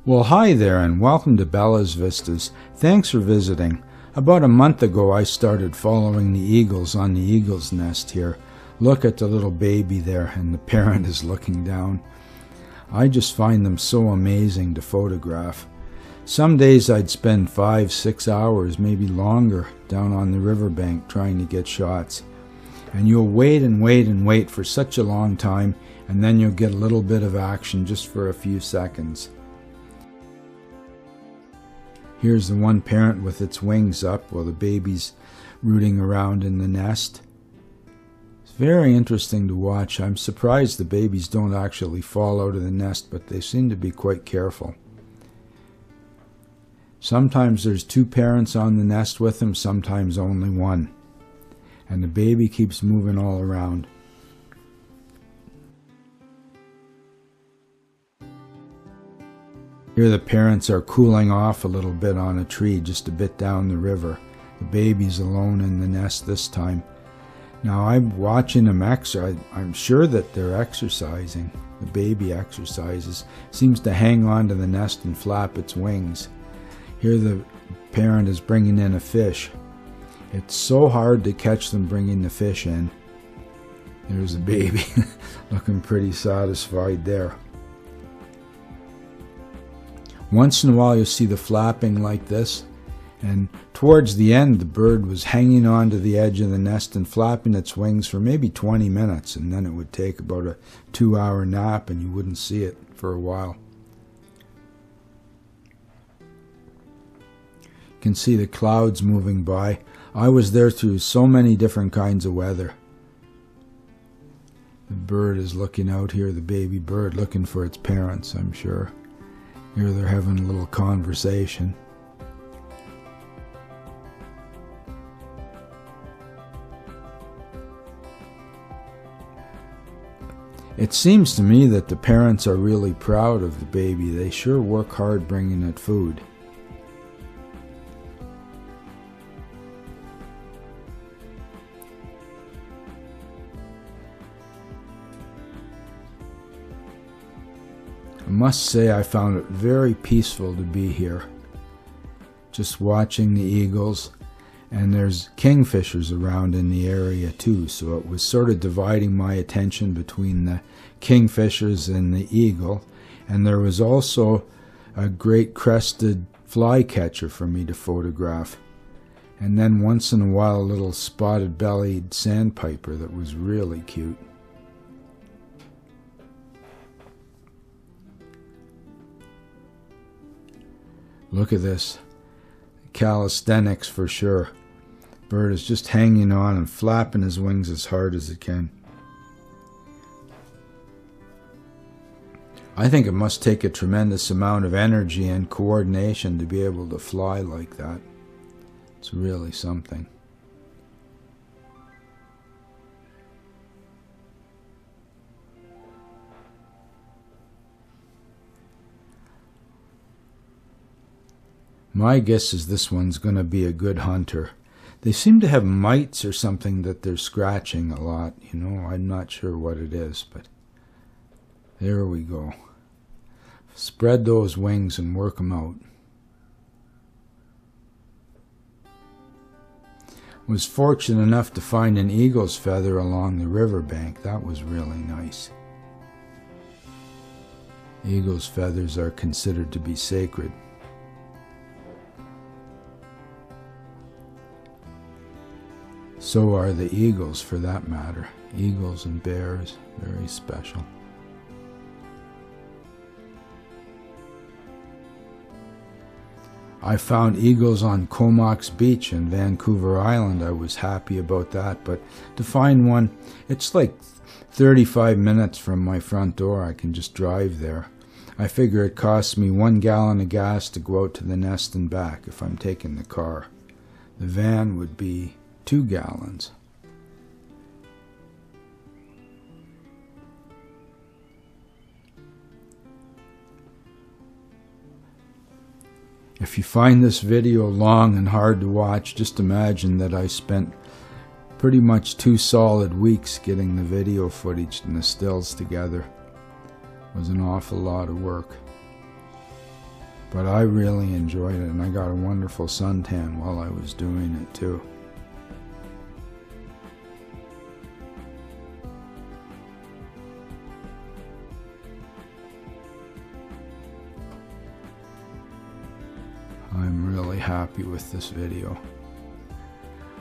Well, hi there and welcome to Bella's Vistas. Thanks for visiting. About a month ago I started following the eagles on the eagle's nest here. Look at the little baby there, and the parent is looking down. I just find them so amazing to photograph. Some days I'd spend 5-6 hours, maybe longer, down on the riverbank trying to get shots. And you'll wait and wait and wait for such a long time, and then you'll get a little bit of action just for a few seconds. Here's the one parent with its wings up while the baby's rooting around in the nest. It's very interesting to watch. I'm surprised the babies don't actually fall out of the nest, but they seem to be quite careful. Sometimes there's 2 parents on the nest with them, sometimes only 1. And the baby keeps moving all around. Here the parents are cooling off a little bit on a tree just a bit down the river. The baby's alone in the nest this time. Now I'm watching them exercise. I'm sure that they're exercising. The baby exercises. Seems to hang on to the nest and flap its wings. Here the parent is bringing in a fish. It's so hard to catch them bringing the fish in. There's the baby looking pretty satisfied there. Once in a while you'll see the flapping like this, and towards the end the bird was hanging on to the edge of the nest and flapping its wings for maybe 20 minutes, and then it would take about a 2-hour nap and you wouldn't see it for a while. You can see the clouds moving by. I was there through so many different kinds of weather. The bird is looking out here, the baby bird looking for its parents, I'm sure. Here they're having a little conversation. It seems to me that the parents are really proud of the baby. They sure work hard bringing it food. I must say I found it very peaceful to be here, just watching the eagles, and there's kingfishers around in the area too, so it was sort of dividing my attention between the kingfishers and the eagle, and there was also a great crested flycatcher for me to photograph, and then once in a while a little spotted-bellied sandpiper that was really cute. Look at this. Calisthenics for sure. Bird is just hanging on and flapping his wings as hard as it can. I think it must take a tremendous amount of energy and coordination to be able to fly like that. It's really something. My guess is this one's going to be a good hunter. They seem to have mites or something that they're scratching a lot, you know. I'm not sure what it is, but there we go. Spread those wings and work them out. Was fortunate enough to find an eagle's feather along the riverbank. That was really nice. Eagle's feathers are considered to be sacred. So are the eagles, for that matter. Eagles and bears, very special. I found eagles on Comox Beach in Vancouver Island. I was happy about that, but to find one, it's like 35 minutes from my front door. I can just drive there. I figure it costs me 1 gallon of gas to go out to the nest and back if I'm taking the car. The van would be 2 gallons. If you find this video long and hard to watch, just imagine that I spent pretty much 2 solid weeks getting the video footage and the stills together. It was an awful lot of work. But I really enjoyed it, and I got a wonderful suntan while I was doing it too. I'm really happy with this video.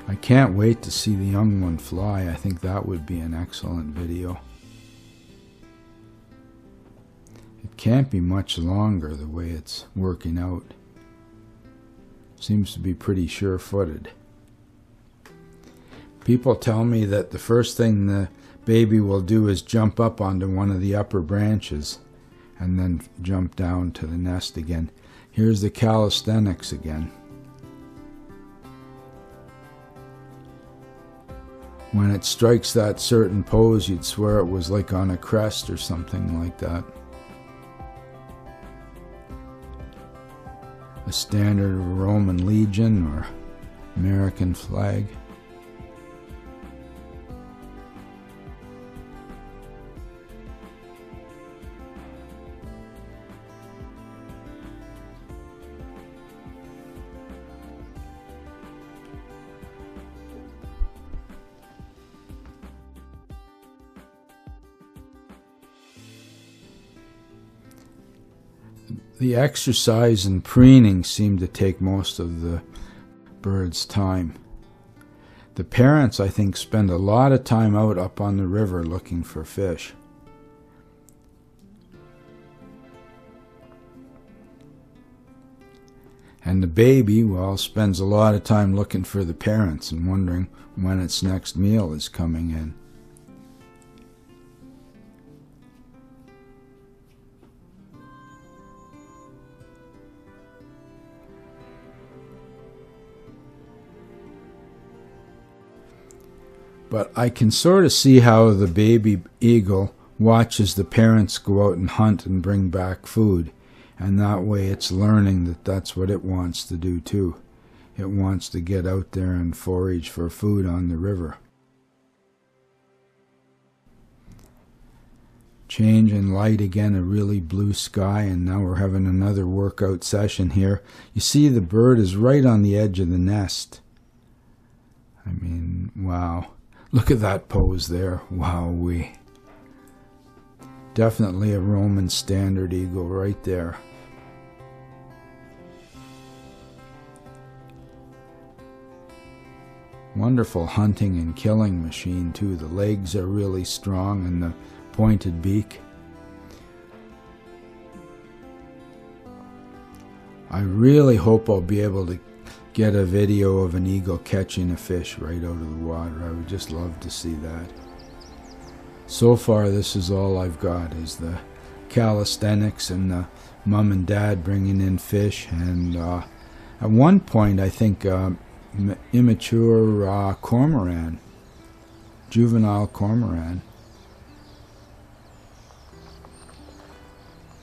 I can't wait to see the young one fly. I think that would be an excellent video. It can't be much longer the way it's working out. Seems to be pretty sure-footed. People tell me that the first thing the baby will do is jump up onto one of the upper branches and then jump down to the nest again. Here's the calisthenics again. When it strikes that certain pose, you'd swear it was like on a crest or something like that. A standard of a Roman legion or American flag. The exercise and preening seem to take most of the bird's time. The parents, I think, spend a lot of time out up on the river looking for fish. And the baby, well, spends a lot of time looking for the parents and wondering when its next meal is coming in. But I can sort of see how the baby eagle watches the parents go out and hunt and bring back food. And that way it's learning that that's what it wants to do too. It wants to get out there and forage for food on the river. Change in light again, a really blue sky, and now we're having another workout session here. You see the bird is right on the edge of the nest. I mean, wow. Look at that pose there. Wowee. Definitely a Roman standard eagle right there. Wonderful hunting and killing machine too. The legs are really strong and the pointed beak. I really hope I'll be able to get a video of an eagle catching a fish right out of the water. I would just love to see that. So far, this is all I've got, is the calisthenics and the mom and dad bringing in fish. And at one point, I think immature cormorant, juvenile cormorant.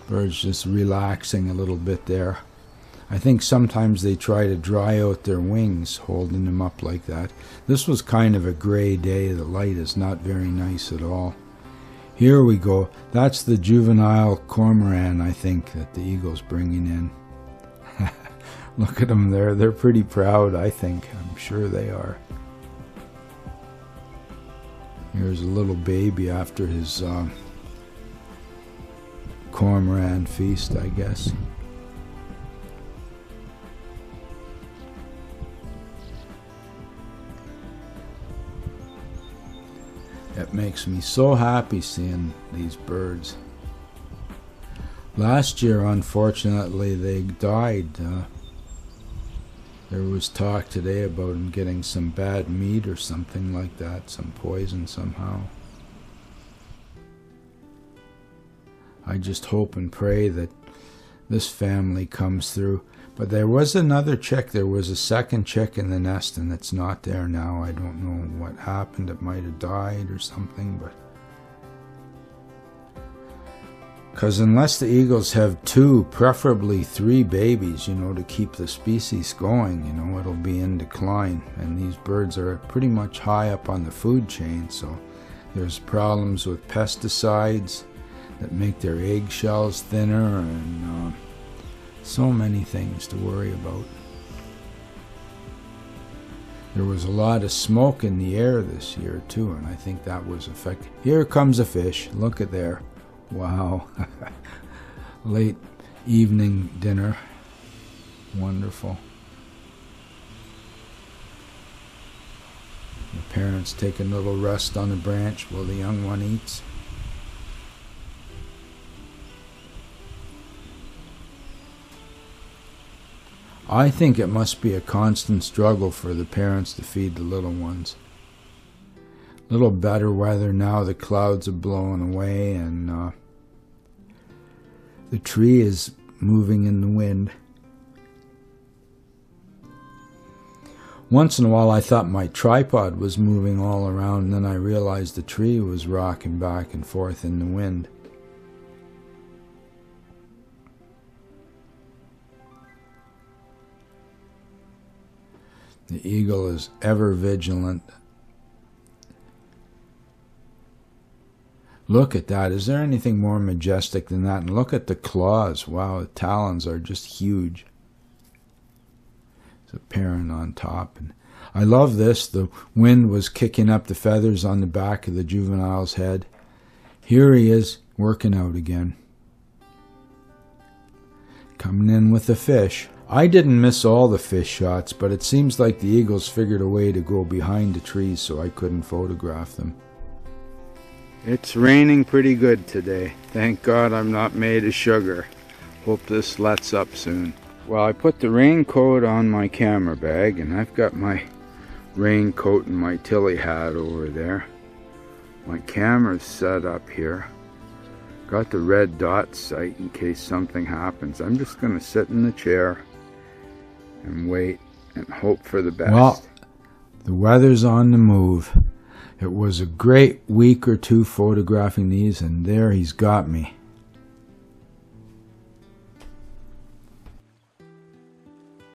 Birds just relaxing a little bit there. I think sometimes they try to dry out their wings, holding them up like that. This was kind of a gray day. The light is not very nice at all. Here we go. That's the juvenile cormorant, I think, that the eagle's bringing in. Look at them there. They're pretty proud, I think. I'm sure they are. Here's a little baby after his cormorant feast, I guess. It makes me so happy seeing these birds. Last year, unfortunately, they died. There was talk today about them getting some bad meat or something like that, some poison somehow. I just hope and pray that this family comes through. But there was another chick. There was a second chick in the nest, and it's not there now. I don't know what happened. It might have died or something, but... Because unless the eagles have 2, preferably 3 babies, you know, to keep the species going, you know, it'll be in decline. And these birds are pretty much high up on the food chain, so there's problems with pesticides that make their eggshells thinner, and So many things to worry about. There was a lot of smoke in the air this year too, and I think that was affected. Here comes a fish. Look at there. Wow. Late evening dinner. Wonderful. The parents take a little rest on the branch while the young one eats. I think it must be a constant struggle for the parents to feed the little ones. A little better weather now, the clouds are blowing away and the tree is moving in the wind. Once in a while I thought my tripod was moving all around, and then I realized the tree was rocking back and forth in the wind. The eagle is ever vigilant. Look at that. Is there anything more majestic than that? And look at the claws. Wow, the talons are just huge. There's a parent on top. And I love this. The wind was kicking up the feathers on the back of the juvenile's head. Here he is working out again. Coming in with the fish. I didn't miss all the fish shots, but it seems like the eagles figured a way to go behind the trees so I couldn't photograph them. It's raining pretty good today. Thank God I'm not made of sugar. Hope this lets up soon. Well, I put the raincoat on my camera bag, and I've got my raincoat and my Tilly hat over there. My camera's set up here. Got the red dot sight in case something happens. I'm just going to sit in the chair and wait and hope for the best. Well, the weather's on the move. It was a great week or two photographing these, and there he's got me.